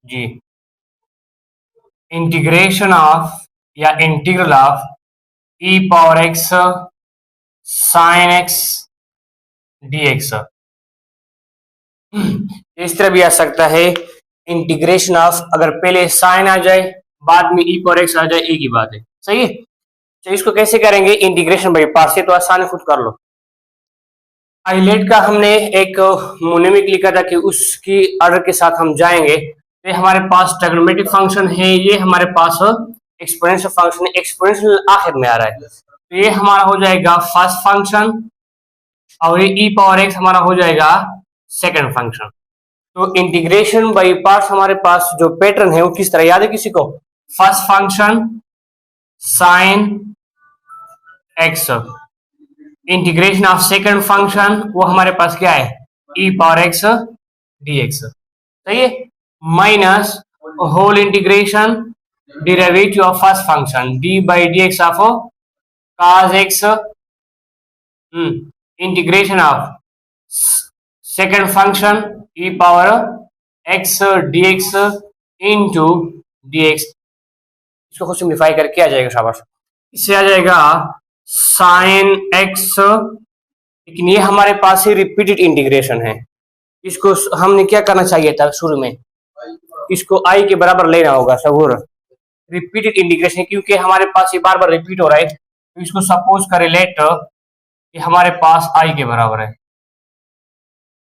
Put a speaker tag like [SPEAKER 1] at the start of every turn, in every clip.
[SPEAKER 1] Ji, integration of या integral of E power X sine x dx। इस तरह भी आ सकता है इंटीग्रेशन ऑफ, अगर पहले साइन आ जाए बाद में ई पावर एक्स आ जाए, एक ही बात है। सही है। तो इसको कैसे करेंगे इंटीग्रेशन बाई पार्ट्स से, तो आसान है, खुद कर लो। आइलेट का हमने एक मोनेमिक लिखा था कि उसकी ऑर्डर के साथ हम जाएंगे। तो हमारे पास ट्रिग्नोमेट्रिक फंक्शन है, ये हमारे पास एक्सपोनेंशियल फंक्शन है, एक्सपोनेंशियल आखिर में आ रहा है। तो ये हमारा हो जाएगा फर्स्ट फंक्शन और ये ई पावर एक्स हमारा हो जाएगा सेकंड फंक्शन। तो इंटीग्रेशन बाई पार्ट्स हमारे पास जो पैटर्न है वो किस तरह याद है किसी को? First function sine x, integration of second function वो हमारे पास क्या है? E power x dx। सही है। Minus whole integration derivative of first function d by d x of cos x, integration of second function e power x dx into dx। इसको खुद simplify करके आ जाएगा, शाबाश। इससे आ जाएगा साइन एक्स, लेकिन ये हमारे पास ही रिपीटेड इंटीग्रेशन है। इसको हमने क्या करना चाहिए था शुरू में? इसको आई के बराबर लेना होगा सबूर। रिपीटेड इंटीग्रेशन क्योंकि हमारे पास ये बार बार रिपीट हो रहा है, तो इसको सपोज करें लेट कि हमारे पास आई के बराबर है।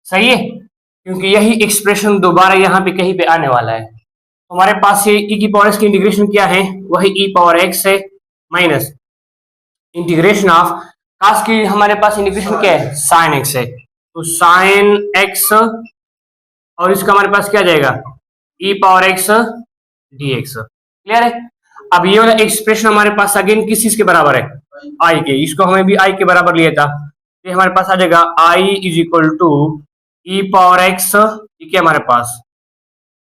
[SPEAKER 1] सही है, क्योंकि यही एक्सप्रेशन दोबारा यहाँ पे कहीं पे आने वाला है। हमारे पास ये ई की पावर एक्स की इंटीग्रेशन क्या है? वही ई पावर एक्स है माइनस इंटीग्रेशन ऑफ कास की हमारे पास इंटीग्रेशन क्या है? साइन एक्स है। तो साइन एक्स और इसका हमारे पास क्या जाएगा? ई पावर एक्स dx। क्लियर है। अब ये वाला एक्सप्रेशन हमारे पास अगेन किस चीज के बराबर है? आई के। इसको हमें भी आई के बराबर लिया था, ये हमारे पास आ जाएगा I is equal to E power X, ये क्या हमारे पास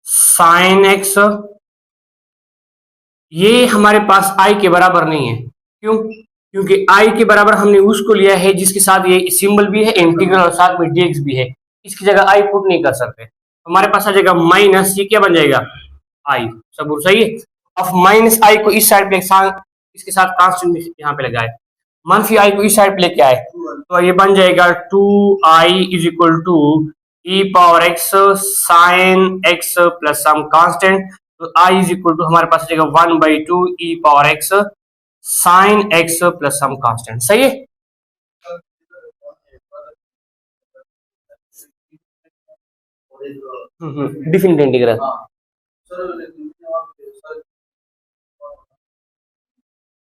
[SPEAKER 1] साइन एक्स। ये हमारे पास आई के बराबर नहीं है। क्यों? क्योंकि आई के बराबर हमने उसको लिया है जिसके साथ ये सिंबल भी है इंटीग्रल और साथ में dx भी है। इसकी जगह आई पुट नहीं कर सकते। हमारे पास आ जाएगा माइनस, ये क्या बन जाएगा? आई। सब सही है। अब माइनस आई को इस साइड पे इसके साथ कांस्टेंट यहाँ पे लगाए, मनफी आई को इस साइड पे लेके आए, तो ये बन जाएगा 2i is equal to E power X sine X plus some constant. तो i इज इक्वल टू हमारे पास जाएगा 1/2 E power X sine X plus सम कांस्टेंट। सही है। Definite integral.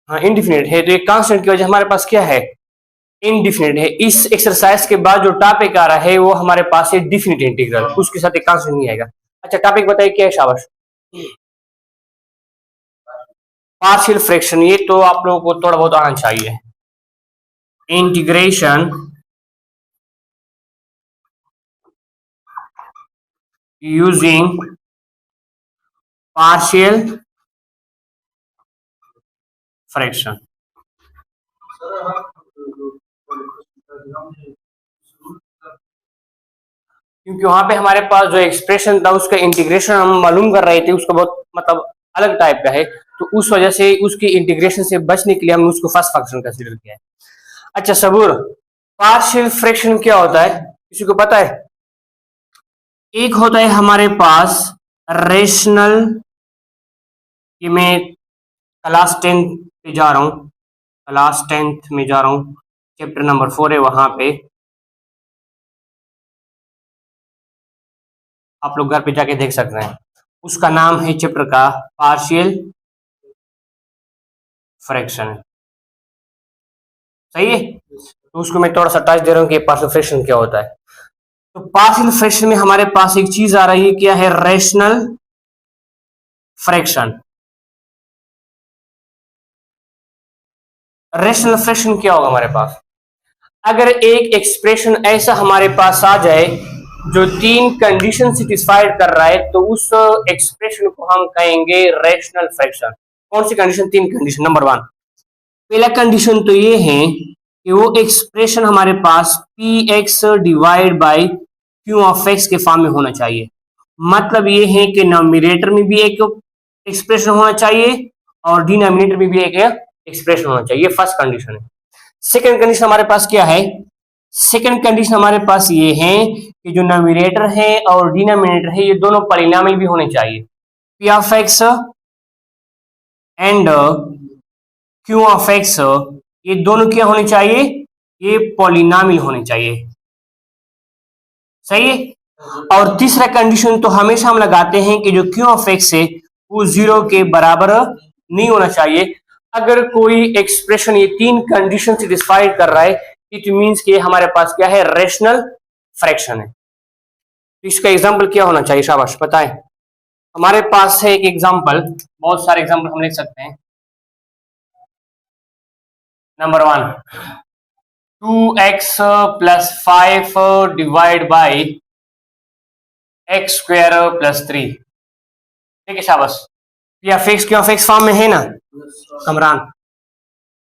[SPEAKER 1] हाँ इनडिफिनिट है, तो ये कांस्टेंट की वजह हमारे पास क्या है? इनडिफिनिट है। इस एक्सरसाइज के बाद जो टॉपिक आ रहा है वो हमारे पास है डिफिनिट इंटीग्रल, उसके साथ एक कांस्टेंट नहीं आएगा। अच्छा टॉपिक बताइए क्या है? शाबाश। पार्शियल फ्रैक्शन, ये तो आप लोगों को थोड़ा बहुत आना चाहिए। Integration using partial fraction. क्योंकि वहां पे हमारे पास जो एक्सप्रेशन था उसका इंटीग्रेशन हम मालूम कर रहे थे, उसका बहुत मतलब अलग टाइप का है, तो उस वजह से उसकी इंटीग्रेशन से बचने के लिए हमने उसको फर्स्ट फंक्शन कंसीडर किया है। अच्छा सबूर, पार्शियल फ्रैक्शन क्या होता है किसी को पता है? एक होता है हमारे पास रेशनल, ये मैं क्लास 10 पे जा रहा हूं, क्लास 10th में जा रहा हूं, चैप्टर नंबर 4 है, वहां पे आप लोग घर पे जाके देख सकते हैं। उसका नाम है चैप्टर का पार्शियल फ्रैक्शन। सही है। तो उसको मैं थोड़ा सा टच दे रहा हूँ कि पार्शियल फ्रैक्शन क्या होता है। तो पार्शियल फ्रैक्शन में हमारे पास एक चीज आ रही है, क्या है? Rational fraction. रेशनल फ्रैक्शन क्या होगा हमारे पास? अगर एक एक्सप्रेशन ऐसा हमारे पास आ जाए जो 3 कंडीशन सेटिस्फाइड कर रहा है, तो उस एक्सप्रेशन को हम कहेंगे रेशनल फ्रैक्शन। कौन सी कंडीशन? 3 कंडीशन। नंबर 1, पहला कंडीशन तो ये है कि वो एक्सप्रेशन हमारे पास P X divide by Q of X के फॉर्म में होना चाहिए। मतलब ये है कि नॉमिनेटर में भी एक एक्सप्रेशन होना चाहिए और डिनोमिनेटर में भी एक एक्सप्रेशन होना चाहिए। फर्स्ट कंडीशन है। सेकंड कंडीशन हमारे पास क्या है? सेकंड कंडीशन हमारे पास ये है कि जो नॉमिनेटर है और डिनोमिनेटर है ये दोनों पॉलिनॉमियल भी होने चाहिए। P of x and Q of x ये दोनों क्या होने चाहिए? ये पॉलिनॉमियल होने चाहिए। सही है। और तीसरा कंडीशन तो हमेशा हम लगाते हैं कि जो क्यू ऑफ एक्स है वो 0 के बराबर नहीं होना चाहिए। अगर कोई एक्सप्रेशन ये तीन कंडीशन सेटिस्फाइड कर रहा है इट मींस कि हमारे पास क्या है? रेशनल फ्रैक्शन है। तो इसका एग्जांपल क्या होना चाहिए? शाबाश बताएं। हमारे पास है एक एग्जांपल, बहुत सारे एग्जांपल हम लिख सकते हैं। Number 1, 2x plus 5 divide by x square plus 3। ठीक है शाबाश। या फिक्स क्यों फिक्स फॉर्म में है ना कमरान?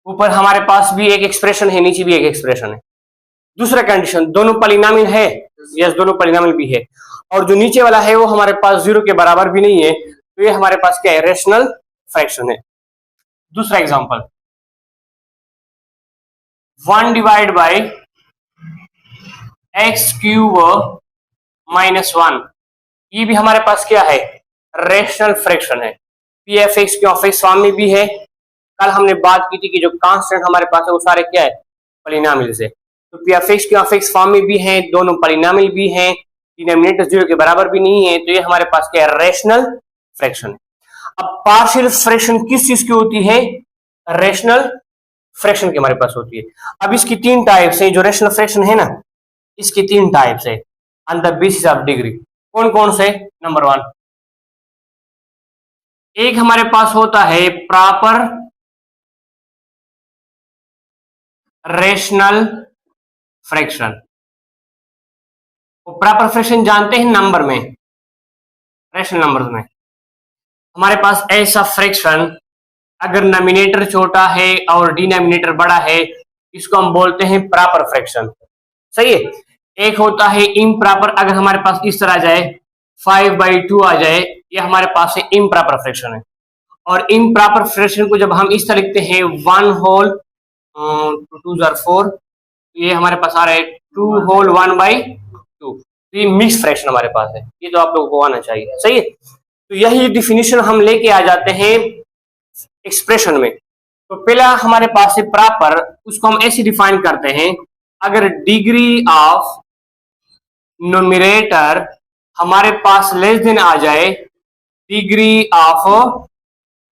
[SPEAKER 1] ऊपर हमारे पास भी एक एक्सप्रेशन है, नीचे भी एक एक्सप्रेशन है। दूसरा कंडीशन दोनों पॉलिनॉमियल है। यस दोनों पॉलिनॉमियल भी है। और जो नीचे वाला है वो हमारे पास 0 के बराबर भी नहीं है, तो ये हमारे पास क्या है? रेशनल फ्रैक्शन है। दूसरा example 1 divide by x cube minus 1। ये भी हमारे पास क्या है? रेशनल फ्रैक्शन है। P F x Q of x form में भी है। कल हमने बात की थी कि जो कांस्टेंट हमारे पास है वो सारे क्या है? पॉलिनॉमियल है। तो P F x Q of x form में भी है, दोनों पॉलिनॉमियल भी हैं, डिनोमिनेटर 0 के बराबर भी नहीं है, तो ये हमारे पास क्या है? रेशनल फ्रैक्शन है। अब पार्शियल फ्रैक्शन किस चीज की होती है? रेशनल फ्रैक्शन की हमारे पास होती है। अब इसकी तीन टाइप्स है। जो रेशनल फ्रैक्शन है ना इसकी तीन टाइप्स है on the basis of degree. कौन कौन से? नंबर 1, एक हमारे पास होता है प्रॉपर रेशनल फ्रैक्शन। वो प्रॉपर फ्रैक्शन जानते हैं नंबर में, रेशनल नंबर्स में। हमारे पास ऐसा फ्रैक्शन अगर नॉमिनेटर छोटा है और डिनोमिनेटर बड़ा है इसको हम बोलते हैं प्रॉपर फ्रैक्शन। सही है। एक होता है इम्प्रॉपर, अगर हमारे पास इस तरह आ जाए 5/2 आ जाए, ये हमारे पास है इम्प्रॉपर फ्रैक्शन है। और इम्प्रॉपर फ्रैक्शन को जब हम इस तरह लिखते हैं 1 होल 2 जार 4, ये हमारे पास आ रहा है 2 होल 1/2। तो ये मिक्स फ्रैक्शन हमारे पास है। ये तो आप लोगों को आना चाहिए। सही है। तो यही डिफिनीशन हम लेके आ जाते हैं एक्सप्रेशन में। तो पहला हमारे पास है प्रॉपर, उसको हम ऐसे डिफाइन करते हैं अगर डिग्री ऑफ न्यूमरेटर हमारे पास लेस देन आ जाए डिग्री ऑफ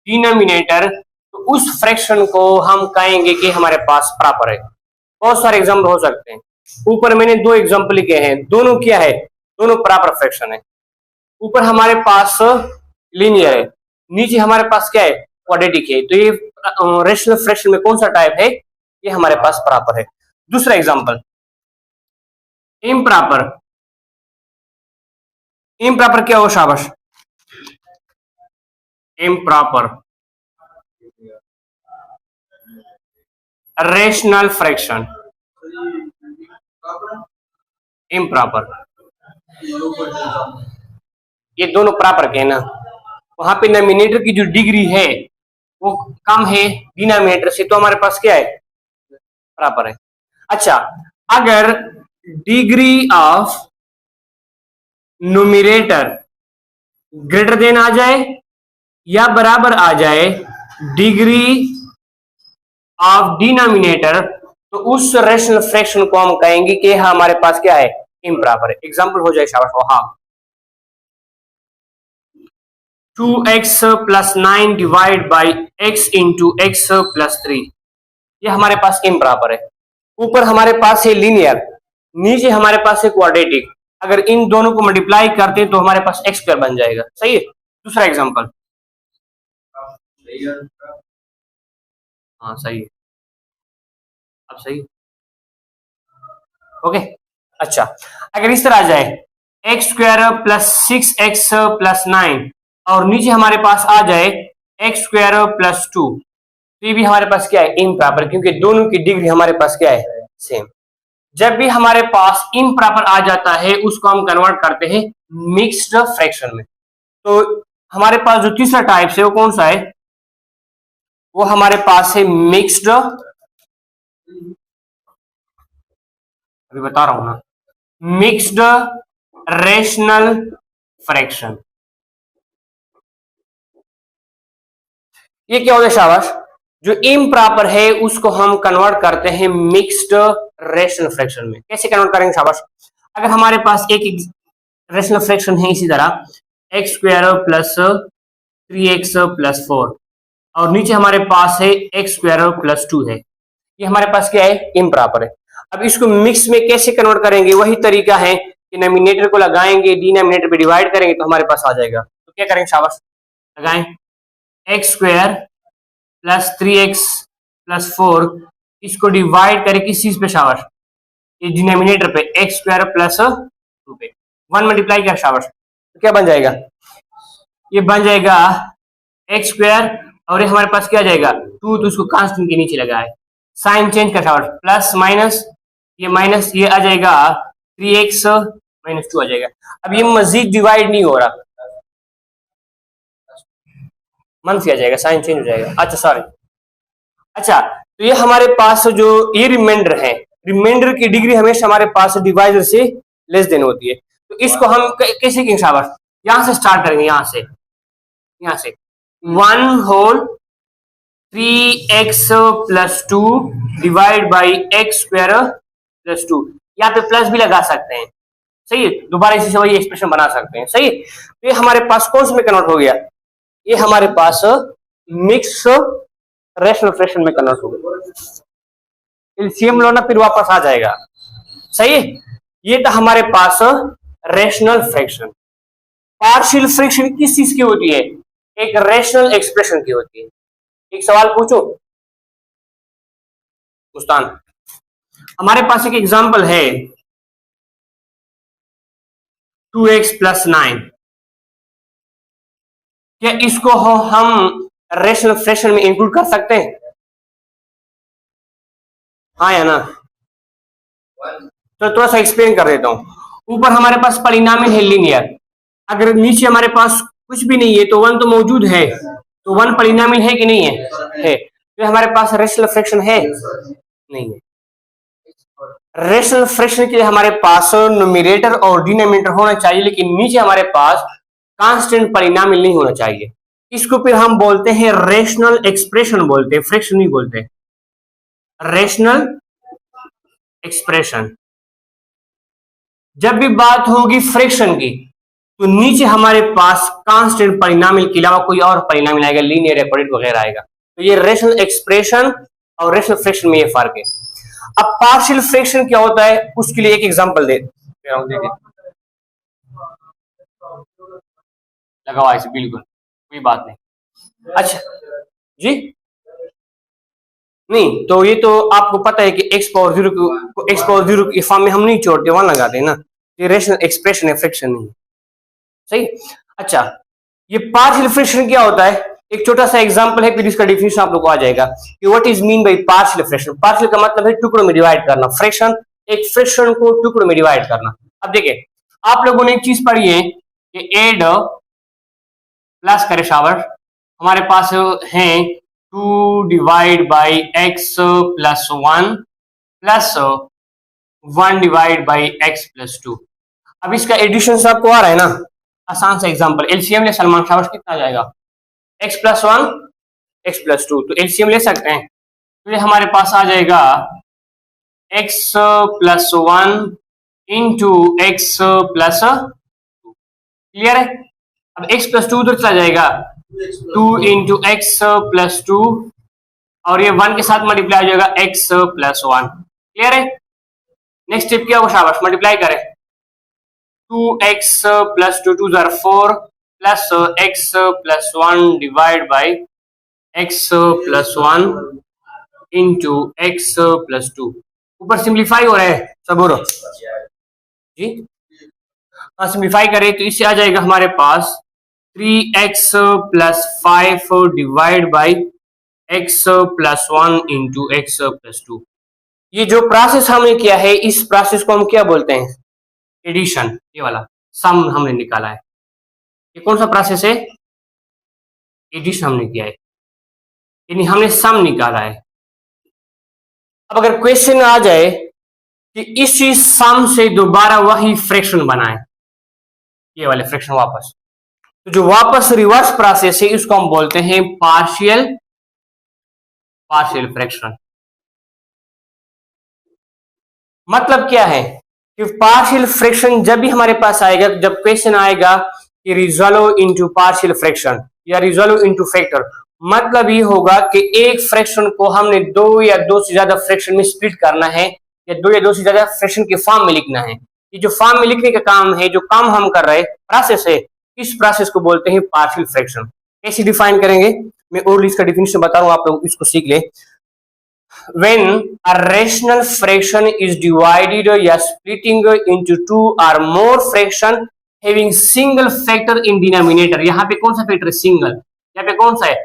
[SPEAKER 1] डिनोमिनेटर तो उस फ्रैक्शन को हम कहेंगे कि हमारे पास प्रॉपर है। बहुत सारे एग्जाम्पल हो सकते हैं। ऊपर मैंने 2 एग्जाम्पल लिखे हैं, दोनों क्या है? दोनों प्रॉपर फ्रैक्शन है। ऊपर हमारे पास लीनियर है, नीचे हमारे पास क्या है? क्वाड्रेटिक है। तो ये रेशनल फ्रैक्शन में कौन सा टाइप है? ये हमारे पास प्रॉपर है। दूसरा एग्जांपल इम्प्रॉपर। इम्प्रॉपर क्या हो शाबाश? Improper rational fraction. इम्प्रॉपर ये दोनों प्रॉपर के है ना। वहां पे नॉमिनेटर की जो डिग्री है वो कम है डिनोमिनेटर से, तो हमारे पास क्या है? प्रॉपर है। अच्छा, अगर degree of numerator greater than आ जाए या बराबर आ जाए डिग्री ऑफ डिनोमिनेटर तो उस रेशनल फ्रैक्शन को हम कहेंगे कि हमारे पास क्या है? इम्प्रॉपर है। एग्जांपल हो जाए शाबाश। हाँ 2x plus 9 divide by x into x plus 3, ये हमारे पास इम्प्रॉपर है। ऊपर हमारे पास है लीनियर, नीचे हमारे पास है क्वाड्रेटिक। अगर इन दोनों को मल्टीप्लाई करते हैं तो हमारे पास एक्स स्क्वायर बन जाएगा। सही है। दूसरा एग्जांपल, हाँ सही है, अब सही ओके। अच्छा, अगर इस तरह आ जाए x square plus 6x plus 9 और नीचे हमारे पास आ जाए एक्स स्क्वायर प्लस 2, तो ये भी हमारे पास क्या है? इम्प्रॉपर, क्योंकि दोनों की डिग्री हमारे पास क्या है? सेम। जब भी हमारे पास इम्प्रॉपर आ जाता है उसको हम कन्वर्ट करते हैं मिक्स्ड फ्रैक्शन में। तो हमारे पास जो तीसरा टाइप है वो कौन सा है, वो हमारे पास है मिक्स्ड, अभी बता रहा हूं ना, मिक्स्ड रेशनल फ्रैक्शन। ये क्या होता है शाबाश, जो इम्प्रॉपर है उसको हम कन्वर्ट करते हैं मिक्स्ड रेशनल फ्रैक्शन में। कैसे कन्वर्ट करेंगे शाबाश, अगर हमारे पास एक रेशनल फ्रैक्शन है इसी तरह x square plus 3x plus 4 और नीचे हमारे पास है एक्स स्क्वायर प्लस 2 है, ये हमारे पास क्या है, इम्प्रॉपर है। अब इसको मिक्स में कैसे कन्वर्ट करेंगे, वही तरीका है कि नोमिनेटर को लगाएंगे, डिनोमिनेटर पे डिवाइड करेंगे तो हमारे पास आ जाएगा। तो क्या करेंगे शाबाश, लगाएं x square plus 3x plus 4, इसको डिवाइड करें किस चीज पे शाबाश, ये डिनोमिनेटर पे एक्स स्क्वायर प्लस 2 पे 1 मल्टीप्लाई किया शाबाश, तो क्या बन जाएगा, ये बन जाएगा एक्स स्क्वायर और ये हमारे पास क्या जाएगा 2, तो उसको कांस्टेंट के नीचे लगा है, साइन चेंज कर शाबाश, प्लस माइनस ये आ जाएगा 3x माइनस 2 आ जाएगा। अब ये मजीद डिवाइड नहीं हो रहा, मनफी आ जाएगा, साइन चेंज हो जाएगा। अच्छा सॉरी, अच्छा तो ये हमारे पास जो ये रिमाइंडर है, रिमाइंडर की डिग्री हमेशा हमारे पास डिवाइजर से लेस देन होती है। तो इसको हम कैसे करेंगे शाबाश, यहां से स्टार्ट करेंगे, यहां से 1 whole 3x plus 2 divide by x square plus 2, यहाँ पे प्लस भी लगा सकते हैं, सही है, दोबारा इसी से वही एक्सप्रेशन बना सकते हैं, सही है। तो ये हमारे पास कौन से में कन्वर्ट हो गया, ये हमारे पास मिक्स रेशनल फ्रैक्शन में कन्वर्ट हो गया, एलसीएम लो ना फिर वापस आ जाएगा, सही है। ये था हमारे पास रेशनल फ्रैक्शन। पार्शियल फ्रैक्शन किस चीज की होती है, एक रेशनल एक्सप्रेशन की होती है। एक सवाल पूछो मुस्तान, हमारे पास एक एग्जांपल है 2x प्लस 9, क्या इसको हम रेशनल फ्रैक्शन में इंक्लूड कर सकते हैं, हाँ या ना, तो थोड़ा सा एक्सप्लेन कर देता हूं। ऊपर हमारे पास पॉलिनोमियल है लीनियर, अगर नीचे हमारे पास कुछ भी नहीं है तो 1 तो मौजूद है, तो 1 पॉलिनोमियल है कि नहीं है, तो हमारे पास रेशनल फ्रैक्शन है, नहीं है। रेशनल फ्रैक्शन के लिए हमारे पास न्यूमरेटर और डिनोमिनेटर होना चाहिए, लेकिन नीचे हमारे पास कांस्टेंट पॉलिनोमियल नहीं होना चाहिए। इसको फिर हम बोलते हैं रेशनल एक्सप्रेशन बोलते हैं, फ्रैक्शन नहीं बोलते, रेशनल एक्सप्रेशन। जब भी बात होगी फ्रैक्शन की तो नीचे हमारे पास कांस्टेंट पॉलिनोमियल के अलावा कोई और पॉलिनोमियल आएगा, लीनियर एक्सपोनेंट वगैरह आएगा। तो ये रेशनल एक्सप्रेशन और रेशनल फ्रैक्शन में ये फर्क है। अब पार्शियल फ्रैक्शन क्या होता है, उसके लिए एक एग्जांपल दे रहा हूं, देखिए लगा हुआ है, बिल्कुल कोई बात नहीं। अच्छा जी, नहीं तो ये तो आपको पता है कि एक्स पावर 0 को एक्स पावर 0 के फॉर्म में हम नहीं छोड़ते, वहां लगाते हैं ना, ये रेशनल एक्सप्रेशन है, फ्रैक्शन नहीं, सही। अच्छा ये पार्शियल फ्रैक्शन क्या होता है, एक छोटा सा एग्जांपल है, फिर इसका डिफिनेशन आप लोग को आ जाएगा कि what is mean by partial fraction. Partial का मतलब है टुकड़ों में डिवाइड करना, फ्रैक्शन एक फ्रैक्शन को टुकड़ों में डिवाइड करना। अब देखिए आप लोगों ने एक चीज पढ़ी है कि एड प्लस करे शावर, हमारे पास है 2 divide by x plus 1 plus 1 divide by x plus 2। अब इसका एडिशन आपको आ रहा है ना, आसान सा एग्जांपल, एलसीएम ले सलमान शाबाश, कितना आ जाएगा, x प्लस 1 x प्लस 2, तो एलसीएम ले सकते हैं, तो ये हमारे पास आ जाएगा x plus 1 into x plus 2, clear है। अब x प्लस 2 उधर चला जाएगा, 2 इंटू एक्स प्लस 2 और ये 1 के साथ मल्टीप्लाई हो जाएगा x प्लस 1, क्लियर है। नेक्स्ट स्टेप क्या होगा शाबाश, मल्टीप्लाई करें, 2x plus 2 2 jar 4 plus x plus 1 divide by x plus 1 into x plus 2, ऊपर सिंप्लीफाई हो रहा है सबूर जी, हाँ सिंप्लीफाई करें तो इससे आ जाएगा हमारे पास 3x plus 5 divide by x plus 1 into x plus 2। ये जो प्रोसेस हमने किया है इस प्रोसेस को हम क्या बोलते हैं? एडिशन। ये वाला सम हमने निकाला है, ये कौन सा प्रोसेस है? एडिशन हमने किया है, यानी हमने सम निकाला है। अब अगर क्वेश्चन आ जाए कि इसी सम से दोबारा वही फ्रैक्शन बनाए, ये वाले फ्रैक्शन वापस, तो जो वापस रिवर्स प्रोसेस है इसको हम बोलते हैं पार्शियल फ्रैक्शन। मतलब क्या है कि पार्शियल फ्रैक्शन जब भी हमारे पास आएगा, जब क्वेश्चन आएगा कि रिजॉल्व इनटू पार्शियल फ्रैक्शन या रिजॉल्व इनटू फैक्टर, मतलब ये होगा कि एक फ्रैक्शन को हमने दो या दो से ज्यादा फ्रैक्शन में स्प्लिट करना है या दो या दो से ज्यादा फ्रैक्शन के फॉर्म में लिखना है। ये जो फॉर्म में लिखने का काम है, जो काम हम कर रहे हैं प्रोसेस है, इस प्रोसेस को बोलते हैं पार्शियल फ्रैक्शन। कैसे डिफाइन करेंगे? मैं और इसका डिफिनेशन बता रहा हूं, आप लोग इसको सीख ले। When a rational fraction is divided या splitting into two or more fraction having single factor in denominator, यहाँ पे कौन सा फैक्टर है? सिंगल। यहाँ पे कौन सा है?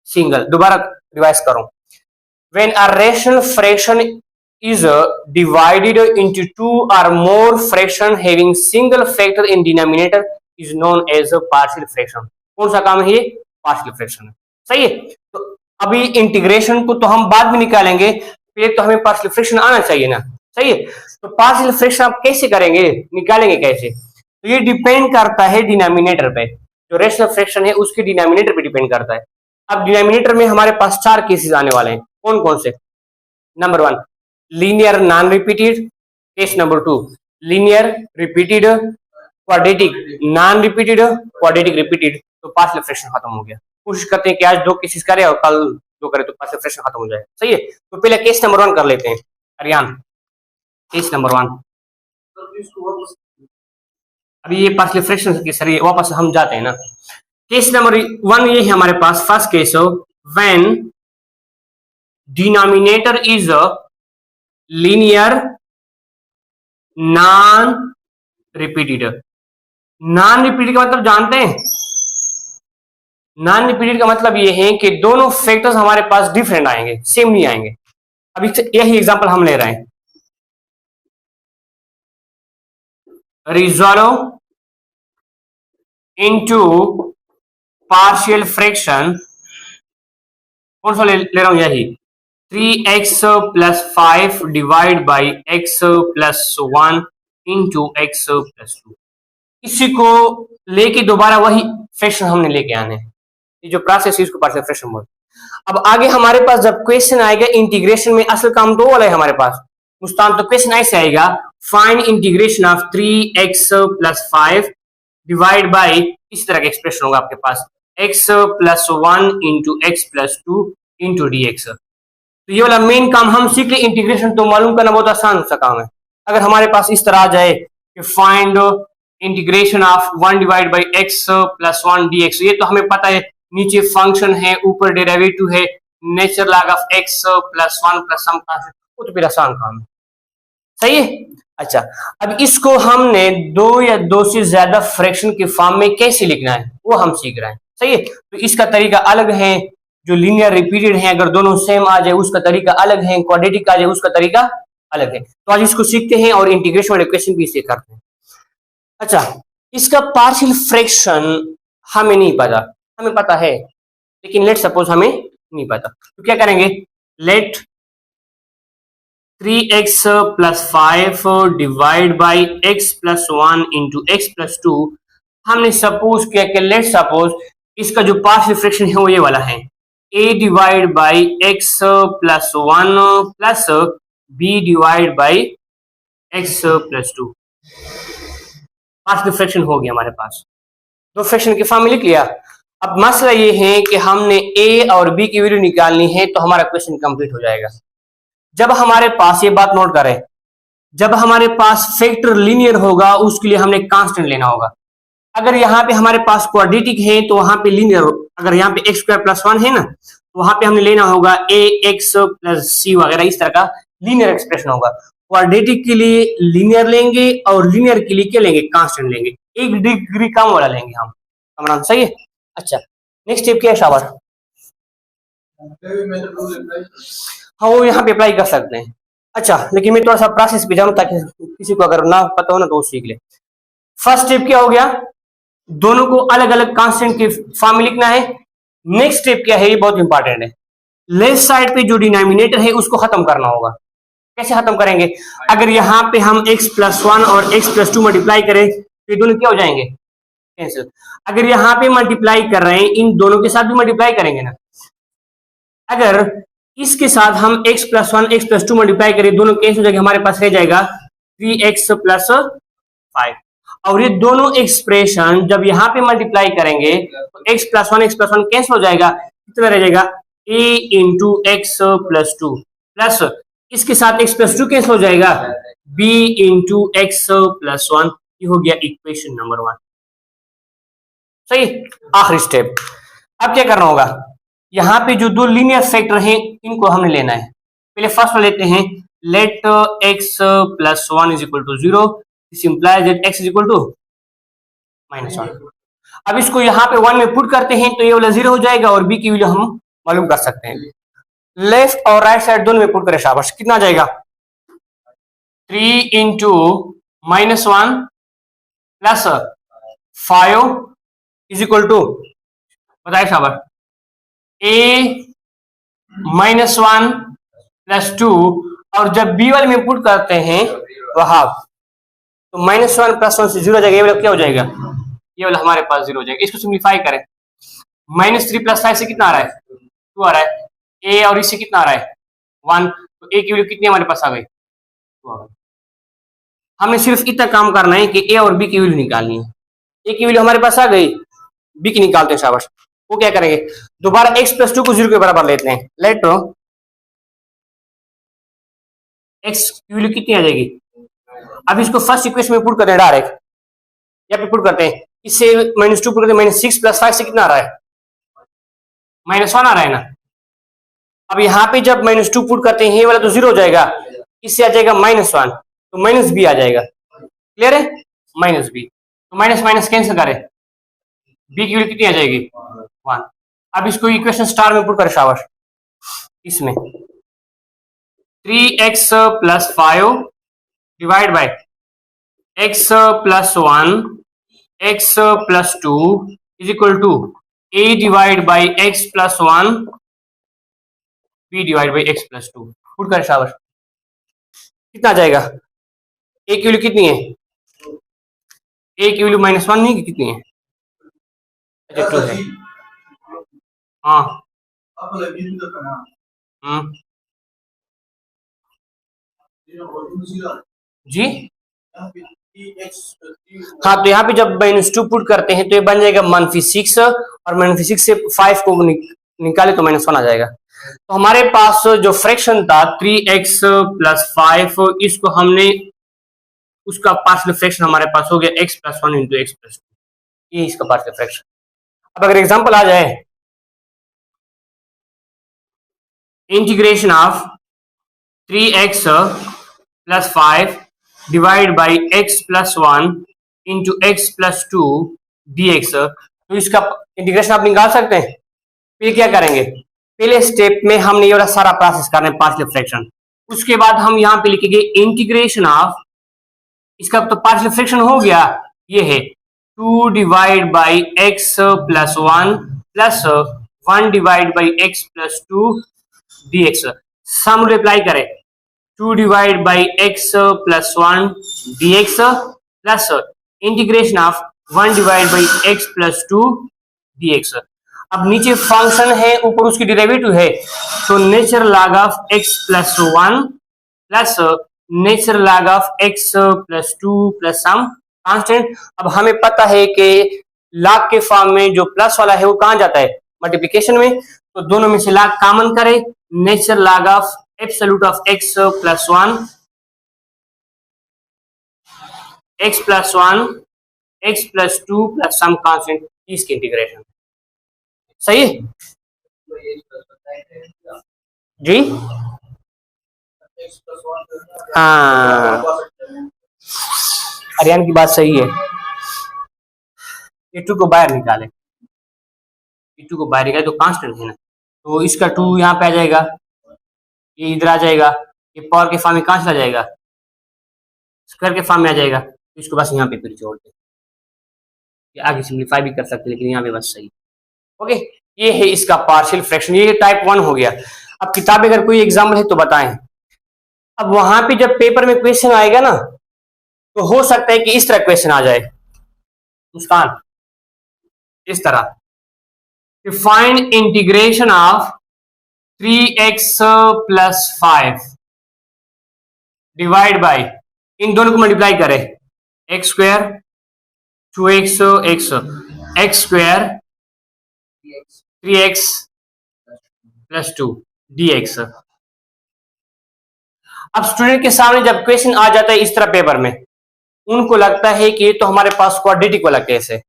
[SPEAKER 1] सिंगल। दोबारा रिवाइज करो। When a rational fraction is divided into two or more fraction having single factor in denominator is known as a partial fraction। कौन सा काम है ये? पार्शियल फ्रैक्शन है। सही है। तो अभी इंटीग्रेशन को तो हम बाद में निकालेंगे, पहले तो हमें पार्शियल फ्रैक्शन आना चाहिए ना। सही है। तो पार्शियल फ्रैक्शन आप कैसे करेंगे, निकालेंगे कैसे? तो ये डिपेंड करता है डिनोमिनेटर पे। जो रेशनल फ्रैक्शन है उसके डिनोमिनेटर पे डिपेंड करता है। अब डिनोमिनेटर में हमारे पास चार केसेस आने वाले हैं। कौन कौन से? Number 1 linear non repeated, case number 2 linear repeated quadratic, non repeated quadratic repeated. तो पार्शियल फ्रैक्शन खत्म हो गया। कोशिश करते हैं कि आज दो केसेस करें और कल दो करें तो पार्शियल फ्रैक्शन खत्म हो जाए। सही है। तो पहले केस नंबर 1 कर लेते हैं। Ariyan, case number 1। अभी ये पार्शियल फ्रैक्शन के सर वापस हम जाते हैं ना। केस नंबर 1 ये है हमारे पास। फर्स्ट केस हो when denominator is linear non repeated. Non repeated का मतलब जानते हैं? नॉन रिपीटेड का मतलब ये है कि दोनों फैक्टर्स हमारे पास डिफरेंट आएंगे, सेम नहीं आएंगे। अभी यही एग्जांपल हम ले रहे हैं। रिजॉल्व इनटू पार्शियल फ्रैक्शन, कौन सा ले रहा हूं? यही 3x plus 5 divide by x plus 1 into x plus 2। इसी को लेके दोबारा वही फ्रैक्शन हमने लेके आने हैं। ये जो प्रोसेस है इसको पार्शियल फ्रैक्शन बोलते हैं। अब आगे हमारे पास जब क्वेश्चन आएगा इंटीग्रेशन में, असल काम दो वाला है हमारे पास मुस्तान। तो क्वेश्चन ऐसे आएगा, find integration of 3x plus 5 divide by, इस तरह का एक्सप्रेशन होगा आपके पास, x plus 1 into x plus 2 into D x. तो ये वाला मेन काम हम सीख ले। इंटीग्रेशन तो मालूम करना बहुत आसान सा काम है। अगर हमारे पास इस तरह आ जाए कि find integration of 1 divide by x plus 1 D x, ये तो हमें पता है, नीचे फंक्शन है, ऊपर डेरिवेटिव है, nature log of x plus 1 plus some constant, वो तो फिर आसान काम है। सही है। अच्छा, अब इसको हमने दो या दो से ज्यादा फ्रैक्शन के फॉर्म में कैसे लिखना है वो हम सीख रहे हैं। सही है। तो इसका तरीका अलग है। जो लीनियर रिपीटेड है अगर दोनों सेम आ जाए उसका तरीका अलग है, क्वाड्रेटिक आ जाए उसका तरीका अलग है। तो आज इसको सीखते हैं और इंटीग्रेशन वाले क्वेश्चन भी इसे करते हैं। अच्छा, इसका पार्शियल फ्रैक्शन हमें नहीं पता, हमें पता है लेकिन लेट सपोज हमें नहीं पता, तो क्या करेंगे? Let 3x plus 5 divide by x plus 1 into x plus 2। हमने सपोज किया कि लेट सपोज इसका जो पार्शियल फ्रैक्शन है वो ये वाला है, a divide by x plus 1 plus b divide by x plus 2। Partial fraction हो गया हमारे पास, दो फ्रैक्शन के फॉर्म में लिख लिया। अब मसला ये है कि हमने a और b की वैल्यू निकालनी है तो हमारा क्वेश्चन कंप्लीट हो जाएगा। जब हमारे पास, ये बात नोट करें, जब हमारे पास फैक्टर लीनियर होगा उसके लिए हमने कांस्टेंट लेना होगा। अगर यहाँ पे हमारे पास क्वाड्रेटिक है तो वहां पे लीनियर, अगर यहाँ पे x स्क्वायर प्लस 1 है ना तो वहां पे हमने लेना होगा ax प्लस c वगैरह, इस तरह का लीनियर एक्सप्रेशन होगा। क्वाड्रेटिक के लिए लीनियर लेंगे और लीनियर के लिए क्या लेंगे? कांस्टेंट लेंगे, एक डिग्री कम वाला लेंगे हम। कमरान सही है। अच्छा, नेक्स्ट स्टेप क्या है शाबाश? हाँ, वो यहाँ पे अप्लाई कर सकते हैं। अच्छा, लेकिन मैं थोड़ा सा प्रोसेस पे जाऊं ताकि किसी को अगर ना पता हो ना तो वो सीख ले। फर्स्ट स्टेप क्या हो गया, दोनों को अलग अलग कांस्टेंट के फॉर्म में लिखना है। नेक्स्ट स्टेप क्या है, ये बहुत इंपॉर्टेंट है, लेफ्ट साइड पे जो डिनोमिनेटर है उसको खत्म करना होगा। कैसे खत्म करेंगे, अगर यहाँ पे हम x प्लस वन और x प्लस टू मल्टीप्लाई करें तो ये दोनों क्या हो जाएंगे, कैंसिल। अगर यहाँ पे मल्टीप्लाई कर रहे हैं, इन दोनों के साथ भी मल्टीप्लाई करेंगे ना। अगर इसके साथ हम x plus one x plus two multiply करें, दोनों कैंसिल हो जाएंगे, हमारे पास रह जाएगा 3x प्लस 5। और ये दोनों एक्सप्रेशन जब यहाँ पे मल्टीप्लाई करेंगे तो x प्लस वन कैंसिल हो जाएगा, कितना रह जाएगा a into x plus two, plus इसके साथ x प्लस टू कैंसिल हो जाएगा b into x plus one. ये हो गया इक्वेशन नंबर 1। सही, आखिरी स्टेप। अब क्या करना होगा, यहाँ पे जो दो लीनियर फैक्टर हैं इनको हमने लेना है। पहले फर्स्ट में लेते हैं, let x plus one is equal to 0, this implies that x is equal to -1। अब इसको यहाँ पे 1 में पुट करते हैं तो ये वाला 0 हो जाएगा और b की वैल्यू हम मालूम कर सकते हैं। लेफ्ट और राइट साइड दोनों में पुट करें, शाबाश, कितना आ जाएगा 3 इंटू -1 प्लस 5 इज इक्वल टू, बताए शाबाश, a -1 प्लस 2, और जब b वाले में पुट करते हैं तो हाफ, तो -1 प्लस 1 से 0 हो जाएगा, ये वाला क्या हो जाएगा, ये वाला हमारे पास 0 हो जाएगा। इसको सिंप्लीफाई करें, -3 प्लस 5 से कितना आ रहा है 2 आ रहा है, a और इससे कितना आ रहा है 1, तो a की वैल्यू कितनी हमारे पास आ गई 2 आ गई। हमें सिर्फ इतना काम करना है कि a और b की वैल्यू निकालनी है। a की वैल्यू हमारे पास आ गई, b की निकालते हैं, शाबाश। वो क्या करेंगे, दोबारा x प्लस 2 को 0 के बराबर लेते हैं, लेट x की वैल्यू कितनी आ जाएगी। अब इसको फर्स्ट इक्वेशन में पुट करते हैं डायरेक्ट, यहाँ पे पुट करते हैं, इससे -2 पुट करते हैं, -6 प्लस 5 से कितना आ रहा है -1 आ रहा है ना। अब यहाँ पे जब -2 पुट करते हैं ये वाला तो 0 हो जाएगा, इससे आ जाएगा -1, तो माइनस बी आ जाएगा। क्लियर है, -b, तो माइनस माइनस कैंसिल करें, b की वैल्यू कितनी आ जाएगी 1। अब इसको इक्वेशन स्टार में पुट करें, शाबाश, इसमें 3x plus 5 divide by x plus 1 x plus 2 is equal to a divide by x plus 1 b divide by x plus 2। Put कर, शाबाश, कितना आ जाएगा, a की वैल्यू कितनी है, a की वैल्यू -1 नहीं कि कितनी है, अच्छा 2 है। हाँ जी, हाँ, तो यहाँ पे जब -2 पुट करते हैं तो ये बन जाएगा -6, और -6 से 5 को निकाले तो -1 आ जाएगा। तो हमारे पास जो फ्रैक्शन था 3x प्लस 5, इसको हमने, उसका पार्शियल फ्रैक्शन हमारे पास हो गया x plus 1 into x plus 2, ये इसका पार्शियल फ्रैक्शन। अब अगर एग्जांपल आ जाए, integration of 3x plus 5 divide by x plus 1 into x plus 2 dx, तो इसका इंटीग्रेशन आप निकाल सकते हैं। फिर क्या करेंगे, पहले स्टेप में हमने ये वाला सारा प्रोसेस करना है पार्शियल फ्रैक्शन, उसके बाद हम यहाँ पे लिखेंगे इंटीग्रेशन ऑफ, इसका तो पार्शियल फ्रैक्शन हो गया, ये है 2 divide by x plus 1 plus 1 divide by x plus 2 dx। Some reply करें, 2 divide by x plus 1 dx plus integration of 1 divide by x plus 2 dx। अब नीचे फंक्शन है, ऊपर उसकी डेरिवेटिव है, तो nature log of x plus 1 plus nature log of x plus 2 plus some constant. अब हमें पता है कि लॉग के फॉर्म में जो प्लस वाला है वो कहां जाता है, मल्टीप्लिकेशन में, तो दोनों में से लॉग कॉमन करें, nature log of absolute of x plus 1 x plus 1 x plus 2 plus some constant, इसकी इंटीग्रेशन। सही है जी, हाँ, आर्यन की बात सही है। ए टू को बाहर निकाले, ए टू को बाहर निकाले तो कांस्टेंट है ना, तो इसका 2 यहाँ पे आ जाएगा, ये इधर आ जाएगा, ये पावर के फॉर्म में कहाँ चला जाएगा, स्क्वायर के फॉर्म में आ जाएगा, तो इसको बस यहाँ पे फिर जोड़ दे। ये आगे सिंप्लीफाई भी कर सकते हैं लेकिन यहाँ पे बस सही। ओके, ये है इसका पार्शियल फ्रैक्शन, ये टाइप 1 हो गया। अब किताब में अगर कोई एग्जाम्पल है तो बताएं। अब वहां पे जब पेपर में क्वेश्चन आएगा ना, तो हो सकता है कि इस तरह क्वेश्चन आ जाए मुस्कान, इस तरह, find integration of 3x plus 5 divide by, इन दोनों को मल्टीप्लाई करें, X square 2x X square 3x plus 2 dx। अब स्टूडेंट के सामने जब क्वेश्चन आ जाता है इस तरह पेपर में, उनको लगता है कि ये तो हमारे पास क्वाड्रेटिक वाला केस है।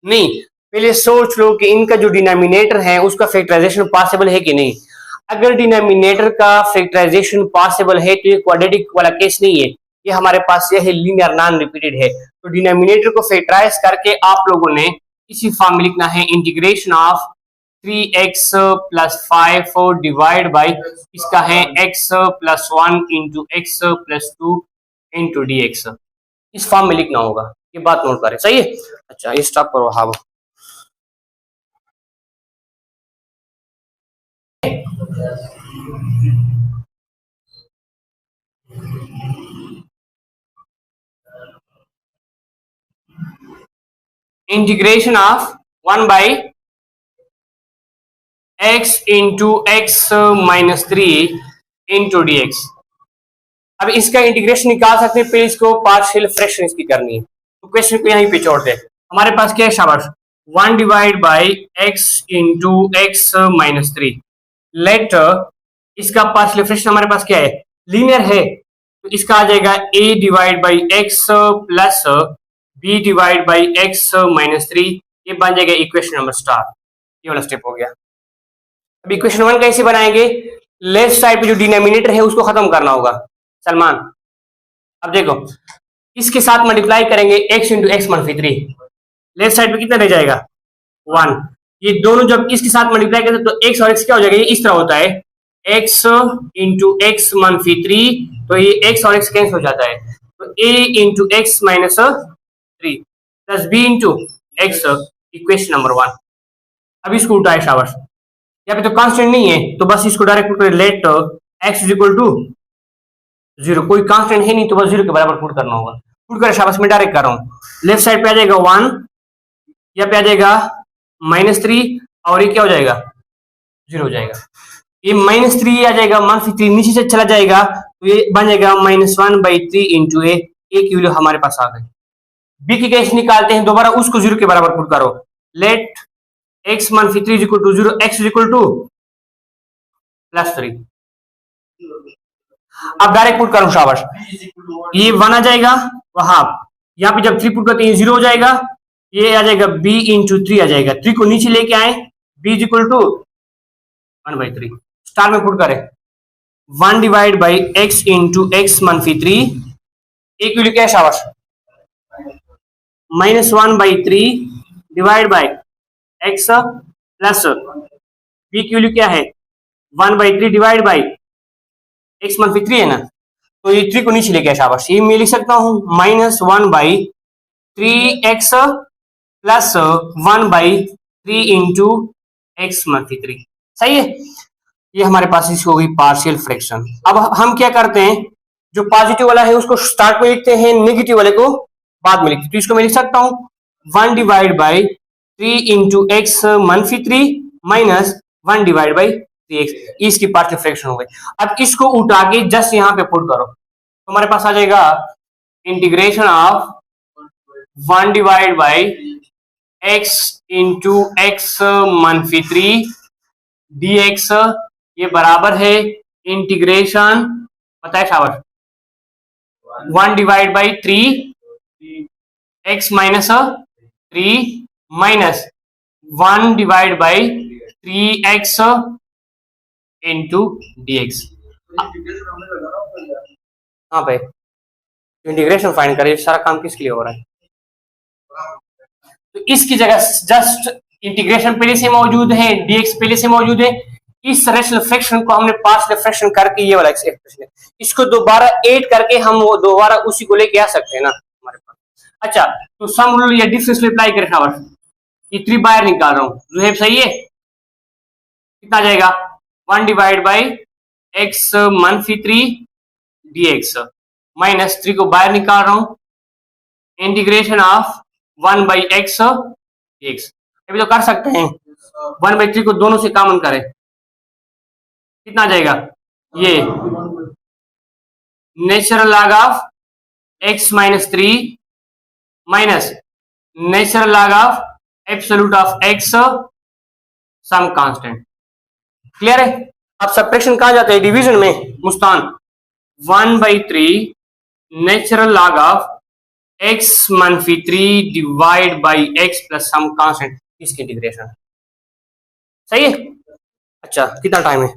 [SPEAKER 1] नहीं, पहले सोच लो कि इनका जो डिनोमिनेटर है उसका फैक्टराइजेशन पॉसिबल है कि नहीं। अगर डिनोमिनेटर का फैक्टराइजेशन पॉसिबल है तो ये क्वाड्रेटिक वाला केस नहीं है, ये हमारे पास ये है लीनियर नॉन रिपीटेड है। तो डिनोमिनेटर को फैक्टराइज करके आप लोगों ने इसी फॉर्म में लिखना है, integration of 3x plus 5 divide by इसका है x plus 1 into x plus 2 into dx। इस फॉर्म में लिखना होगा, ये बात नोट करें, सही है। अच्छा, ये स्टॉप करो। हाँ, integration of 1 by x into x minus 3 into dx। अब इसका इंटीग्रेशन निकाल सकते हैं, पहले इसको पार्शियल फ्रैक्शन इसकी करनी है, तो क्वेश्चन को यहीं पे छोड़ दे। हमारे पास क्या है शाबाश, 1 divide by x into x minus 3। Let इसका पार्शियल फ्रैक्शन हमारे पास क्या है, लीनियर है, तो इसका आ जाएगा a divide by x plus b divide by x minus 3। ये बन जाएगा इक्वेशन नंबर स्टार। ये वाला स्टेप हो गया। अब इक्वेशन 1 कैसे बनाएंगे, लेफ्ट साइड पे जो डिनोमिनेटर है उसको खत्म करना होगा सलमान। अब देखो, इसके साथ मल्टीप्लाई करेंगे x इंटू एक्स मनफी 3, लेफ्ट साइड पे कितना रह जाएगा 1। ये दोनों जब इसके साथ मल्टीप्लाई करते तो x और x क्या हो जाएगा, ये इस तरह होता है, x इंटू एक्स मनफी 3, तो ये x और x कैंसिल हो जाता है, तो a into x minus 3 plus b into x, equation number 1। अब इसको उठाए शाबाश, यहाँ पे तो कांस्टेंट नहीं है तो बस इसको डायरेक्ट पुट करें, let x is equal to 0, कोई कांस्टेंट है नहीं तो बस 0 के बराबर पुट करना होगा। पुट करें शाबाश, मैं डायरेक्ट कर रहा हूँ, लेफ्ट साइड पे आ जाएगा 1, यहाँ पे आ जाएगा -3 और ये क्या हो जाएगा 0 हो जाएगा। ये -3 आ जाएगा, -3 नीचे से चला जाएगा तो ये बन जाएगा -1/3 इंटू ए की वैल्यू हमारे पास आ गई। बी की कैसे निकालते हैं, दोबारा उसको 0 के बराबर पुट करो, let x -3 is equal to 0, x is equal to +3। अब डायरेक्ट पुट करो शाबाश, ये 1 आ जाएगा वहां, यहाँ पे जब 3 पुट करते हैं 0 हो जाएगा, ये आ जाएगा b इंटू 3 आ जाएगा, 3 को नीचे लेके आए, b is equal to 1/3, star में पुट करें 1 divide by x into x मनफी 3, एक वैल्यू क्या है शाबाश -1/3 divide by x plus b की वैल्यू क्या है 1/3 डिवाइड बाई x मनफी 3 है ना, तो ये 3 को नीचे लेके आए शाबाश, ये मैं लिख सकता हूँ -1/3x प्लस 1/3 इंटू एक्स मनफी 3, सही है। ये हमारे पास इसकी हो गई पार्शियल फ्रैक्शन। अब हम क्या करते हैं, जो पॉजिटिव वाला है उसको स्टार्ट में लिखते हैं, नेगेटिव वाले को बाद में लिखते हैं, तो इसको मैं लिख सकता हूँ 1 डिवाइड बाई 3 इंटू एक्स मनफी 3 माइनस 1 डिवाइड बाई 3x, इसकी पार्शियल फ्रैक्शन हो गई। अब इसको उठा के जस्ट यहाँ पे पुट करो तो हमारे पास आ जाएगा integration of 1 divide by x into x मनफी 3 dx, ये बराबर है इंटीग्रेशन, पता है शाबाश 1 divide by 3 x minus 3 minus 1 divide by 3x into dx। हाँ भाई, इंटीग्रेशन फाइंड करें, सारा काम किसके लिए हो रहा है, तो इसकी जगह जस्ट इंटीग्रेशन पहले से मौजूद है, dx पहले से मौजूद है, इस रेशनल फ्रैक्शन को हमने पार्शियल फ्रैक्शन करके ये वाला एक्सप्रेशन है, इसको दोबारा ऐड करके हम वो दोबारा उसी को लेके आ सकते हैं ना हमारे पास। अच्छा, तो सम रूल या डिफरेंस अप्लाई करें बस, ये 3 बाहर निकाल रहा हूँ, जुहेब सही है, कितना आ जाएगा 1 divide by x -3 dx minus 3 को बाहर निकाल रहा हूँ, integration of 1 by x dx। अभी तो कर सकते हैं, 1/3 को दोनों से कॉमन करें, कितना आ जाएगा, ये natural log of x -3 minus natural log of absolute of x some constant. Clear है? अब सब्ट्रैक्शन कहाँ जाते हैं, डिवीजन में मुस्तान, 1/3 natural log of x -3 divide by x plus some constant, इसकी इंटीग्रेशन। सही है? अच्छा, कितना टाइम है?